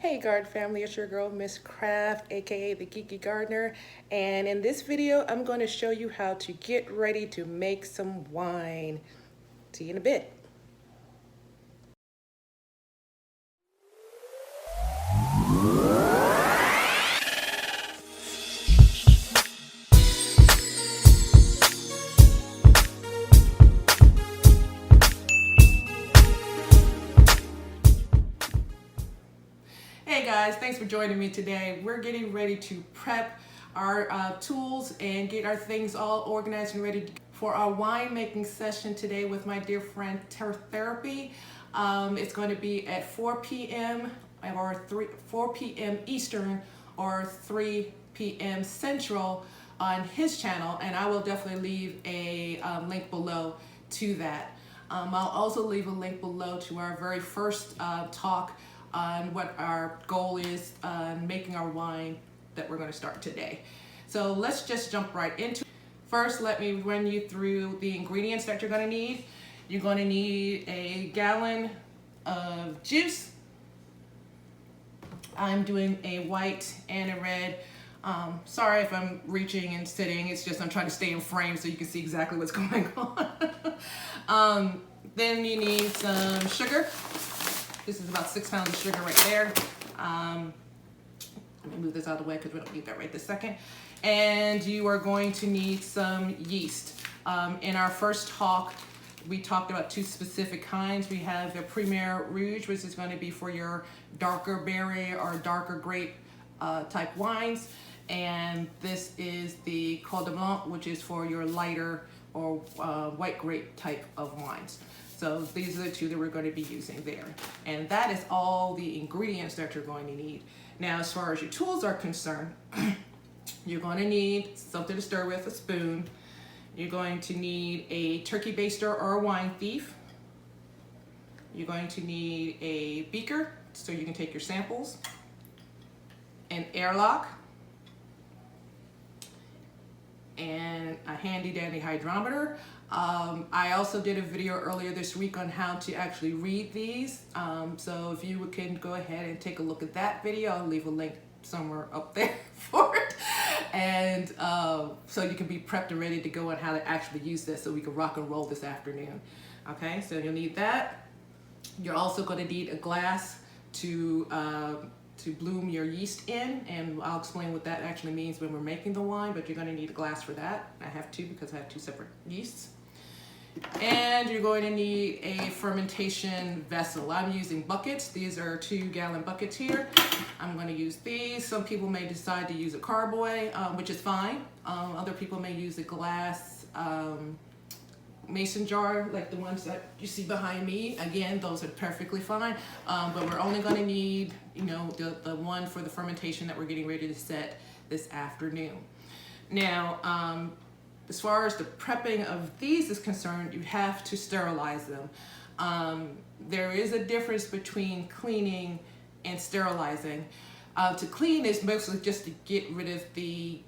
Hey Garden family, it's your girl Mskraft, aka the Geeky Gardener, and in this video I'm going to show you how to get ready to make some wine. See you in a bit. Hey guys, thanks for joining me today. We're getting ready to prep our tools and get our things all organized and ready for our winemaking session today with my dear friend Therapy. It's going to be at 4 p.m. or 4 p.m. Eastern or 3 p.m. Central on his channel, and I will definitely leave a link below to that. I'll also leave a link below to our very first talk on what our goal is on making our wine that we're going to start today. So let's just jump right into it. First, let me run you through the ingredients that you're going to need. You're going to need a gallon of juice. I'm doing a white and a red. Sorry if I'm reaching and sitting, it's just I'm trying to stay in frame so you can see exactly what's going on. Then you need some sugar. This is about 6 pounds of sugar right there. Let me move this out of the way because we don't need that right this second. And you are going to need some yeast. In our first talk, we talked about two specific kinds. We have the Premier Rouge, which is going to be for your darker berry or darker grape type wines. And this is the Col de Blanc, which is for your lighter or white grape type of wines. So these are the two that we're going to be using there. And that is all the ingredients that you're going to need. Now, as far as your tools are concerned, you're going to need something to stir with, a spoon. You're going to need a turkey baster or a wine thief. You're going to need a beaker so you can take your samples, an airlock, and a handy dandy hydrometer. I also did a video earlier this week on how to actually read these. So if you can go ahead and take a look at that video, I'll leave a link somewhere up there for it. And so you can be prepped and ready to go on how to actually use this so we can rock and roll this afternoon. Okay, so you'll need that. You're also going to need a glass to bloom your yeast in, and I'll explain what that actually means when we're making the wine, but you're going to need a glass for that. I have two because I have two separate yeasts. And you're going to need a fermentation vessel. I'm using buckets. These are 2-gallon buckets here. I'm going to use these. Some people may decide to use a carboy, which is fine. Other people may use a glass mason jar like the ones that you see behind me. Again, those are perfectly fine, but we're only going to need, the one for the fermentation that we're getting ready to set this afternoon. Now, as far as the prepping of these is concerned, you have to sterilize them. There is a difference between cleaning and sterilizing. To clean is mostly just to get rid of the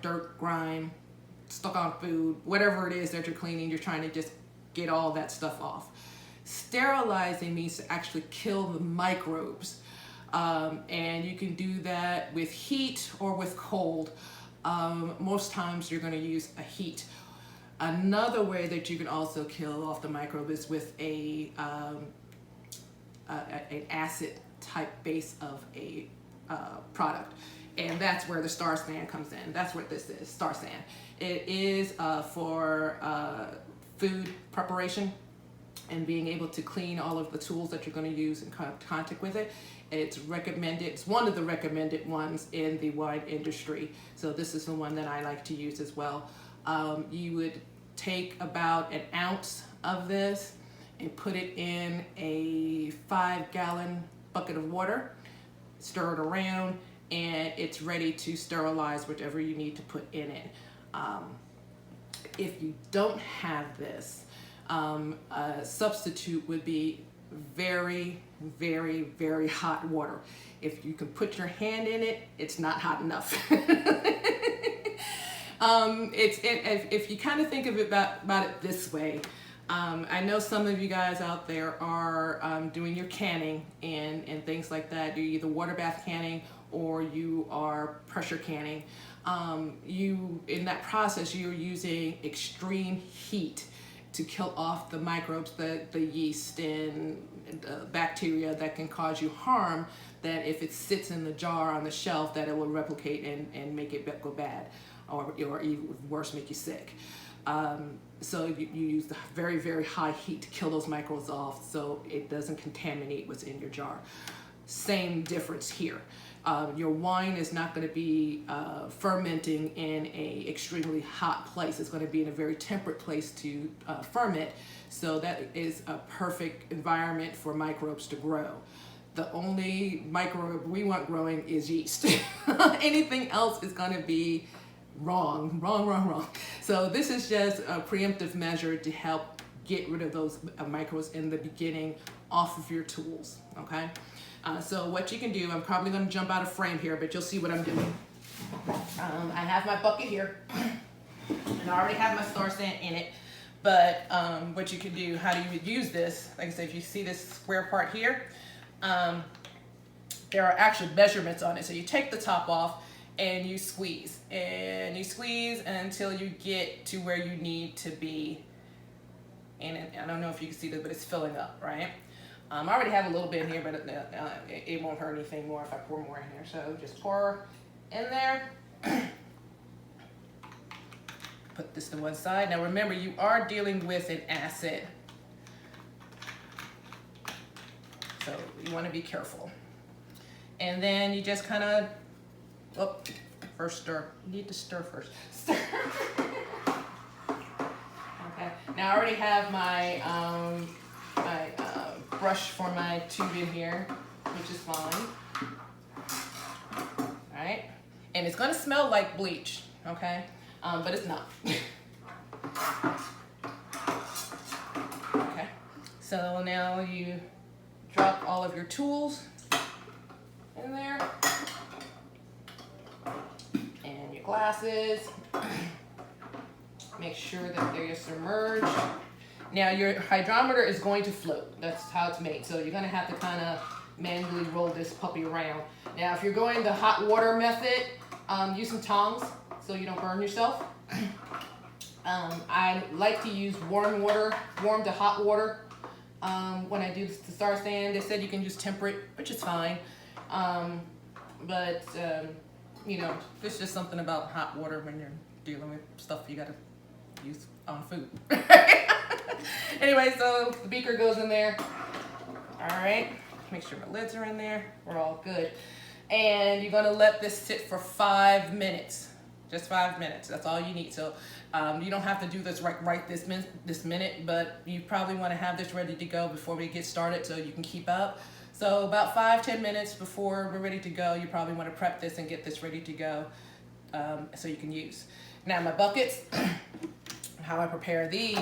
dirt, grime, stuck on food, whatever it is that you're cleaning, you're trying to just get all that stuff off. Sterilizing means to actually kill the microbes. And you can do that with heat or with cold. Most times you're going to use a heat. Another way that you can also kill off the microbe is with an acid type base of a product. And that's where the star sand comes in. That's what this is, star sand. It is for food preparation and being able to clean all of the tools that you're going to use in contact with it. It's recommended, it's one of the recommended ones in the wine industry. So this is the one that I like to use as well. You would take about an ounce of this and put it in a 5-gallon bucket of water, stir it around, and it's ready to sterilize whatever you need to put in it. If you don't have this, a substitute would be very, very, very hot water. If you can put your hand in it, it's not hot enough. If you kind of think of it about it this way, I know some of you guys out there are doing your canning and things like that. You're either water bath canning or you are pressure canning. In that process, you're using extreme heat to kill off the microbes, the yeast and the bacteria that can cause you harm, that if it sits in the jar on the shelf, that it will replicate and make it go bad, or even worse, make you sick. So you use the very, very high heat to kill those microbes off so it doesn't contaminate what's in your jar. Same difference here. Your wine is not going to be fermenting in a extremely hot place. It's going to be in a very temperate place to ferment. So that is a perfect environment for microbes to grow. The only microbe we want growing is yeast. Anything else is going to be wrong. So this is just a preemptive measure to help get rid of those microbes in the beginning off of your tools, okay? So what you can do, I'm probably going to jump out of frame here, but you'll see what I'm doing. I have my bucket here, and I already have my star sand in it, but what you can do, how do you use this? Like I said, if you see this square part here, there are actual measurements on it. So you take the top off and you squeeze until you get to where you need to be. And I don't know if you can see this, but it's filling up, right? I already have a little bit in here, but it won't hurt anything more if I pour more in here. So just pour in there. Put this to one side. Now remember, you are dealing with an acid, so you want to be careful. And then you just kind of, first stir. You need to stir first. Stir. Okay. Now I already have my brush for my tube in here, which is fine. All right. And it's gonna smell like bleach, okay? But it's not. Okay. So now you drop all of your tools in there. And your glasses. Make sure that they're submerged. Now your hydrometer is going to float. That's how it's made. So you're gonna have to kind of manually roll this puppy around. Now if you're going the hot water method, use some tongs so you don't burn yourself. I like to use warm to hot water. When I do the star sand, they said you can use temperate, which is fine. You know, there's just something about hot water when you're dealing with stuff you gotta use on food. Anyway, so the beaker goes in there. All right, make sure my lids are in there. We're all good. And you're gonna let this sit for 5 minutes. Just 5 minutes, that's all you need. So you don't have to do this right this minute, but you probably wanna have this ready to go before we get started so you can keep up. So about 5-10 minutes before we're ready to go, you probably wanna prep this and get this ready to go so you can use. Now my buckets, how I prepare these,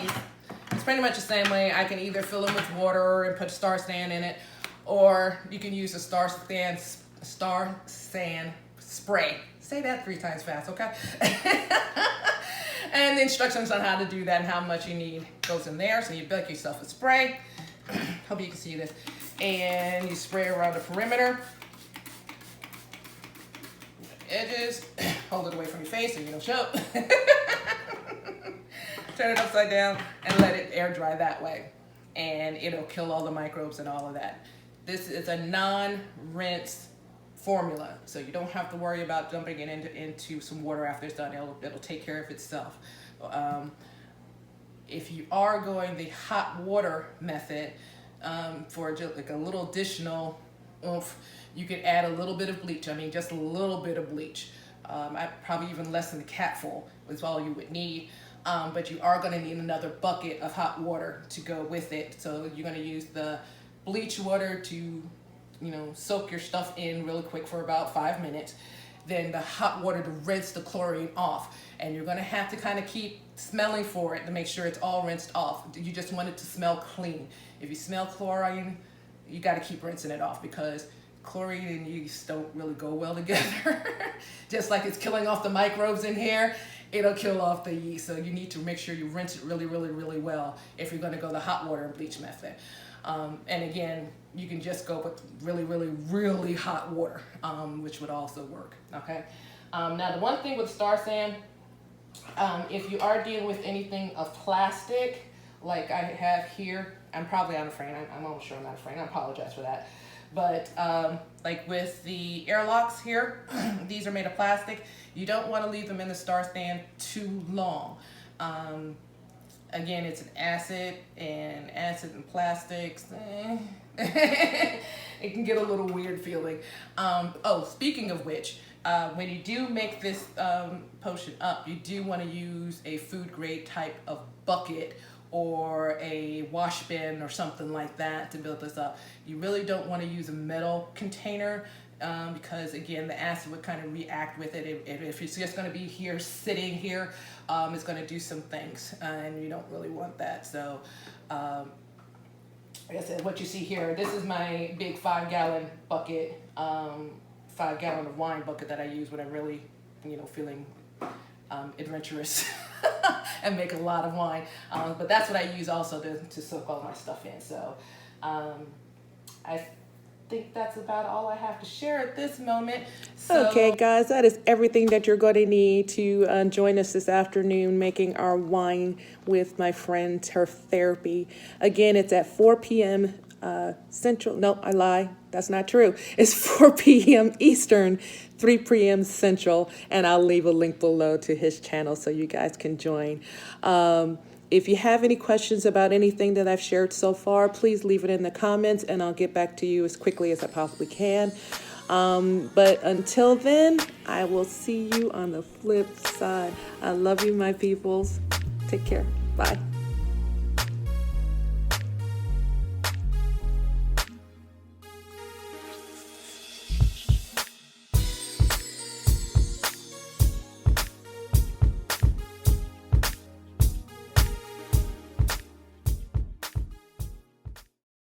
it's pretty much the same way. I can either fill them with water and put star sand in it, or you can use a star sand spray. Say that 3 times fast, okay? And the instructions on how to do that and how much you need goes in there. So you build yourself a spray. Hope you can see this. And you spray around the perimeter. Edges. Hold it away from your face so you don't choke. Turn it upside down and let it air dry that way. And it'll kill all the microbes and all of that. This is a non-rinse formula, so you don't have to worry about dumping it into some water after it's done. It'll take care of itself. If you are going the hot water method, for just like a little additional oomph, you could add a little bit of bleach. I mean, just a little bit of bleach. Probably even less than a capful is all you would need. But you are going to need another bucket of hot water to go with it. So you're going to use the bleach water to, soak your stuff in really quick for about 5 minutes. Then the hot water to rinse the chlorine off. And you're going to have to kind of keep smelling for it to make sure it's all rinsed off. You just want it to smell clean. If you smell chlorine, you got to keep rinsing it off because chlorine and yeast don't really go well together. Just like it's killing off the microbes in here, it'll kill off the yeast. So you need to make sure you rinse it really, really, really well if you're going to go the hot water and bleach method. And again, you can just go with really, really, really hot water, which would also work. Okay. Now the one thing with Star San, if you are dealing with anything of plastic, like I have here, I'm probably out of frame. I'm almost sure I'm out of frame. I apologize for that. But like with the airlocks here, these are made of plastic. You don't want to leave them in the Star San too long. Again, it's an acid and plastics. It can get a little weird feeling. Oh, speaking of which, when you do make this potion up, you do want to use a food grade type of bucket or a wash bin or something like that to build this up. You really don't want to use a metal container because again, the acid would kind of react with it. If it's just going to be here, sitting here, it's going to do some things and you don't really want that. So like I said, what you see here, this is my big 5-gallon bucket, 5-gallon of wine bucket that I use when I'm really, feeling adventurous and make a lot of wine. But that's what I use also to soak all my stuff in. So I think that's about all I have to share at this moment. So, okay, guys, that is everything that you're going to need to join us this afternoon making our wine with my friend Turf Therapy. Again, it's at 4 p.m. Central. No, I lie. That's not true. It's 4 p.m. Eastern, 3 p.m. Central, and I'll leave a link below to his channel so you guys can join. If you have any questions about anything that I've shared so far, please leave it in the comments and I'll get back to you as quickly as I possibly can. But until then, I will see you on the flip side. I love you, my peoples. Take care. Bye.